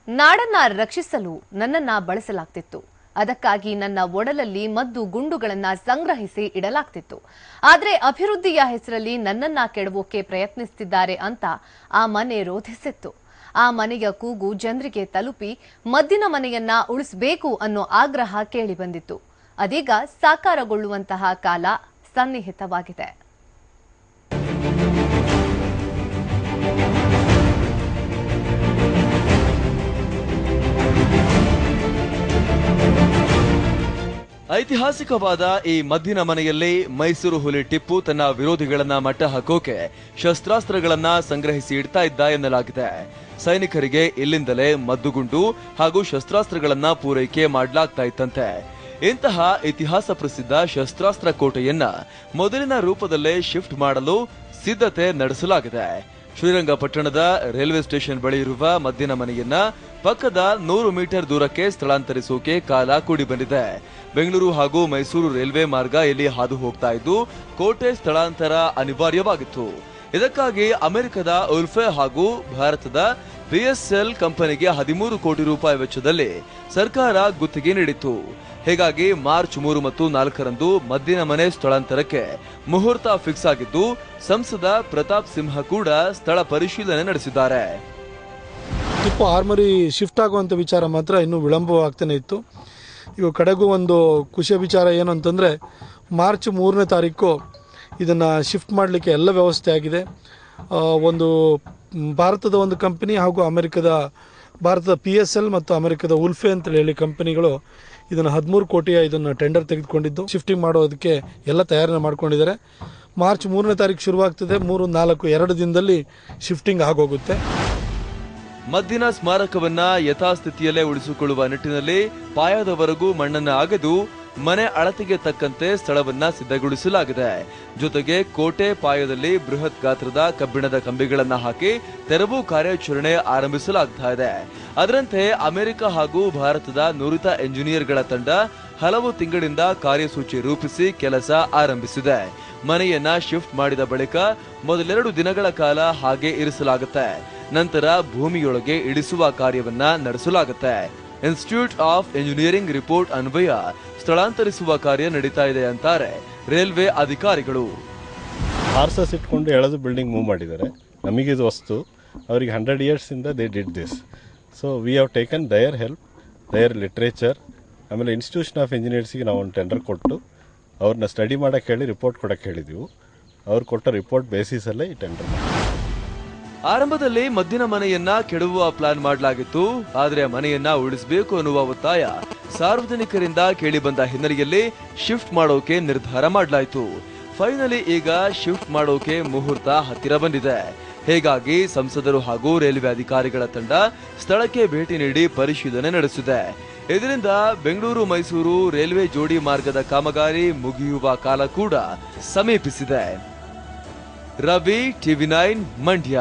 ನಾಡನ್ನ ರಕ್ಷಿಸಲು ನನ್ನನ್ನ ಬಳಸಲಾಗ್ತಿತ್ತು. ಅದಕ್ಕಾಗಿ ನನ್ನ ಒಡಲಲ್ಲಿ ಮದ್ದು ಗುಂಡುಗಳನ್ನ ಸಂಗ್ರಹಿಸಿ ಇಡಲಾಗ್ತಿತ್ತು. ಆದರೆ ಅಭಿವೃದ್ಧಿಯ ಹೆಸರಲ್ಲಿ ನನ್ನನ್ನ ಕೆಡವೋಕೆ ಪ್ರಯತ್ನಿಸುತ್ತಿದ್ದಾರೆ ಅಂತ ಆ ಮನೆ ರೋಧಿಸಿತ್ತು. ಆ ಮನೆಯ ಕೂಗು ಜನರಿಗೆ ತಲುಪಿ ಮದ್ದಿನ ಮನೆಯನ್ನ ಉಳಿಸಬೇಕು ಅನ್ನೋ ಆಗ್ರಹ ಕೇಳಿ ಬಂದಿತ್ತು. ಅದೀಗ ಸಾಕಾರಗೊಳ್ಳುವಂತಹ ಕಾಲ ಸನ್ನಿಹಿತವಾಗಿದೆ. ಐತಿಹಾಸಿಕವಾದ ಈ ಮದ್ದಿನ ಮನೆಯಲ್ಲಿ ಮೈಸೂರು ಹುಲಿ ಟಿಪ್ಪು ತನ್ನ ವಿರೋಧಿಗಳನ್ನ ಮಟ್ಟ ಹಾಕೋಕೆ ಶಸ್ತ್ರಾಸ್ತ್ರಗಳನ್ನ ಸಂಗ್ರಹಿಸಿ ಇಡ್ತಾ ಇದ್ದ ಎನ್ನಲಾಗಿದೆ. ಸೈನಿಕರಿಗೆ ಇಲ್ಲಿಂದಲೇ ಮದ್ದುಗುಂಡು ಹಾಗೂ ಶಸ್ತ್ರಾಸ್ತ್ರಗಳನ್ನ ಪೂರೈಕೆ ಮಾಡಲಾಗ್ತಾ ಇತ್ತಂತೆ. ಇಂತಹ ಇತಿಹಾಸ ಪ್ರಸಿದ್ಧ ಶಸ್ತ್ರಾಸ್ತ್ರ ಕೋಟೆಯನ್ನ ಮೊದಲಿನ ರೂಪದಲ್ಲೇ ಶಿಫ್ಟ್ ಮಾಡಲು ಸಿದ್ಧತೆ ನಡೆಸಲಾಗಿದೆ. ಶ್ರೀರಂಗಪಟ್ಟಣದ ರೈಲ್ವೆ ಸ್ಟೇಷನ್ ಬಳಿ ಇರುವ ಮದ್ದಿನ ಮನೆಯನ್ನ ಪಕ್ಕದ 100 ಮೀಟರ್ ದೂರಕ್ಕೆ ಸ್ಥಳಾಂತರಿಸೋಕೆ ಕಾಲ ಕೂಡಿ ಬಂದಿದೆ. ಬೆಂಗಳೂರು ಹಾಗೂ ಮೈಸೂರು ರೈಲ್ವೆ ಮಾರ್ಗ ಇಲ್ಲಿ ಹಾದು ಹೋಗ್ತಾ ಇದ್ದು ಕೋಟೆ ಸ್ಥಳಾಂತರ ಅನಿವಾರ್ಯವಾಗಿತ್ತು. ಇದಕ್ಕಾಗಿ ಅಮೆರಿಕದ ಉಲ್ಫೆ ಹಾಗೂ ಭಾರತದ ಪಿಎಸ್ಎಲ್ ಕಂಪನಿಗೆ 13 ಕೋಟಿ ರೂಪಾಯಿ ವೆಚ್ಚದಲ್ಲಿ ಸರ್ಕಾರ ಗುತ್ತಿಗೆ ನೀಡಿತ್ತು. ಹೀಗಾಗಿ ಮಾರ್ಚ್ 3 ಮತ್ತು 4ರಂದು ಮದ್ದಿನ ಮನೆ ಸ್ಥಳಾಂತರಕ್ಕೆ ಮುಹೂರ್ತ ಫಿಕ್ಸ್ ಆಗಿದ್ದು ಸಂಸದ ಪ್ರತಾಪ್ ಸಿಂಹ ಕೂಡ ಸ್ಥಳ ಪರಿಶೀಲನೆ ನಡೆಸಿದ್ದಾರೆ. ಟಿಪ್ಪು ಆರ್ಮರಿ ಶಿಫ್ಟ್ ಆಗುವಂಥ ವಿಚಾರ ಮಾತ್ರ ಇನ್ನೂ ವಿಳಂಬವಾಗ್ತಾನೆ ಇತ್ತು. ಈಗ ಕಡೆಗೂ ಒಂದು ಖುಷಿಯ ವಿಚಾರ ಏನು ಅಂತಂದರೆ ಮಾರ್ಚ್ 3ನೇ ತಾರೀಕು ಇದನ್ನು ಶಿಫ್ಟ್ ಮಾಡಲಿಕ್ಕೆ ಎಲ್ಲ ವ್ಯವಸ್ಥೆ ಆಗಿದೆ. ಒಂದು ಭಾರತದ ಒಂದು ಕಂಪನಿ ಹಾಗೂ ಭಾರತದ PSL ಮತ್ತು ಅಮೆರಿಕದ ಉಲ್ಫೆ ಅಂತ ಹೇಳಿ ಕಂಪನಿಗಳು ಇದನ್ನು 13 ಕೋಟಿಯ ಇದನ್ನು ಟೆಂಡರ್ ತೆಗೆದುಕೊಂಡಿದ್ದು ಶಿಫ್ಟಿಂಗ್ ಮಾಡೋದಕ್ಕೆ ಎಲ್ಲ ತಯಾರಿ ಮಾಡ್ಕೊಂಡಿದ್ದಾರೆ. ಮಾರ್ಚ್ 3ನೇ ತಾರೀಕು ಶುರುವಾಗ್ತದೆ. 3, 4, 2 ದಿನದಲ್ಲಿ ಶಿಫ್ಟಿಂಗ್ ಆಗೋಗುತ್ತೆ. ಮದ್ದಿನ ಸ್ಮಾರಕವನ್ನ ಯಥಾಸ್ಥಿತಿಯಲ್ಲೇ ಉಳಿಸಿಕೊಳ್ಳುವ ನಿಟ್ಟಿನಲ್ಲಿ ಪಾಯದವರೆಗೂ ಮಣ್ಣನ್ನ ಅಗೆದು ಮನೆ ಅಳತೆಗೆ ತಕ್ಕಂತೆ ಸ್ಥಳವನ್ನ ಸಿದ್ಧಗೊಳಿಸಲಾಗಿದೆ. ಜೊತೆಗೆ ಕೋಟೆ ಪಾಯದಲ್ಲಿ ಬೃಹತ್ ಗಾತ್ರದ ಕಬ್ಬಿಣದ ಕಂಬಿಗಳನ್ನ ಹಾಕಿ ತೆರವು ಕಾರ್ಯಾಚರಣೆ ಆರಂಭಿಸಲಾಗ್ತಾ ಇದೆ. ಅದರಂತೆ ಅಮೆರಿಕ ಹಾಗೂ ಭಾರತದ ನುರಿತ ಎಂಜಿನಿಯರ್ಗಳ ತಂಡ ಹಲವು ತಿಂಗಳಿಂದ ಕಾರ್ಯಸೂಚಿ ರೂಪಿಸಿ ಕೆಲಸ ಆರಂಭಿಸಿದೆ. ಮನೆಯನ್ನ ಶಿಫ್ಟ್ ಮಾಡಿದ ಬಳಿಕ ಮೊದಲೆರಡು ದಿನಗಳ ಕಾಲ ಹಾಗೆ ಇರಿಸಲಾಗುತ್ತೆ. ನಂತರ ಭೂಮಿಯೊಳಗೆ ಇಳಿಸುವ ಕಾರ್ಯವನ್ನ ನಡೆಸಲಾಗುತ್ತೆ. ಇನ್ಸ್ಟಿಟ್ಯೂಟ್ ಆಫ್ ಇಂಜಿನಿಯರಿಂಗ್ ರಿಪೋರ್ಟ್ ಅನ್ವಯ ಸ್ಥಳಾಂತರಿಸುವ ಕಾರ್ಯ ನಡೀತಾ ಇದೆ ಅಂತಾರೆ ರೈಲ್ವೆ ಅಧಿಕಾರಿಗಳು. ಆರ್ಸಸ್ ಇಟ್ಕೊಂಡು ಎಳೆದು ಬಿಲ್ಡಿಂಗ್ ಮೂವ್ ಮಾಡಿದ್ದಾರೆ. ನಮಗಿದು ವಸ್ತು, ಅವರಿಗೆ 100 years ಇಂದ they did this. So we have taken their help, their literature. ಆಮೇಲೆ ಇನ್ಸ್ಟಿಟ್ಯೂಷನ್ ಆಫ್ ಇಂಜಿನಿಯರ್ಸ್ಗೆ ನಾವು ಒಂದು ಟೆಂಡರ್ ಕೊಟ್ಟು ಅವ್ರನ್ನ ಸ್ಟಡಿ ಮಾಡೋಕ್ಕೆ ಹೇಳಿ ರಿಪೋರ್ಟ್ ಕೊಡೋಕ್ಕೆ ಹೇಳಿದ್ದೀವಿ. ಅವ್ರು ಕೊಟ್ಟ ರಿಪೋರ್ಟ್ ಬೇಸಿಸಲ್ಲೇ ಈ ಟೆಂಡರ್ ಮಾಡಿ. ಆರಂಭದಲ್ಲಿ ಮದ್ದಿನ ಮನೆಯನ್ನ ಕೆಡವುವ ಪ್ಲಾನ್ ಮಾಡಲಾಗಿತ್ತು. ಆದರೆ ಮನೆಯನ್ನ ಉಳಿಸಬೇಕು ಅನ್ನುವ ಒತ್ತಾಯ ಸಾರ್ವಜನಿಕರಿಂದ ಕೇಳಿಬಂದ ಹಿನ್ನೆಲೆಯಲ್ಲಿ ಶಿಫ್ಟ್ ಮಾಡೋಕೆ ನಿರ್ಧಾರ ಮಾಡಲಾಯಿತು. ಫೈನಲಿ ಈಗ ಶಿಫ್ಟ್ ಮಾಡೋಕೆ ಮುಹೂರ್ತ ಹತ್ತಿರ ಬಂದಿದೆ. ಹೀಗಾಗಿ ಸಂಸದರು ಹಾಗೂ ರೈಲ್ವೆ ಅಧಿಕಾರಿಗಳ ತಂಡ ಸ್ಥಳಕ್ಕೆ ಭೇಟಿ ನೀಡಿ ಪರಿಶೀಲನೆ ನಡೆಸಿದೆ. ಇದರಿಂದ ಬೆಂಗಳೂರು ಮೈಸೂರು ರೈಲ್ವೆ ಜೋಡಿ ಮಾರ್ಗದ ಕಾಮಗಾರಿ ಮುಗಿಯುವ ಕಾಲ ಕೂಡ ಸಮೀಪಿಸಿದೆ. ರವಿ, TV9 ಮಂಡ್ಯ.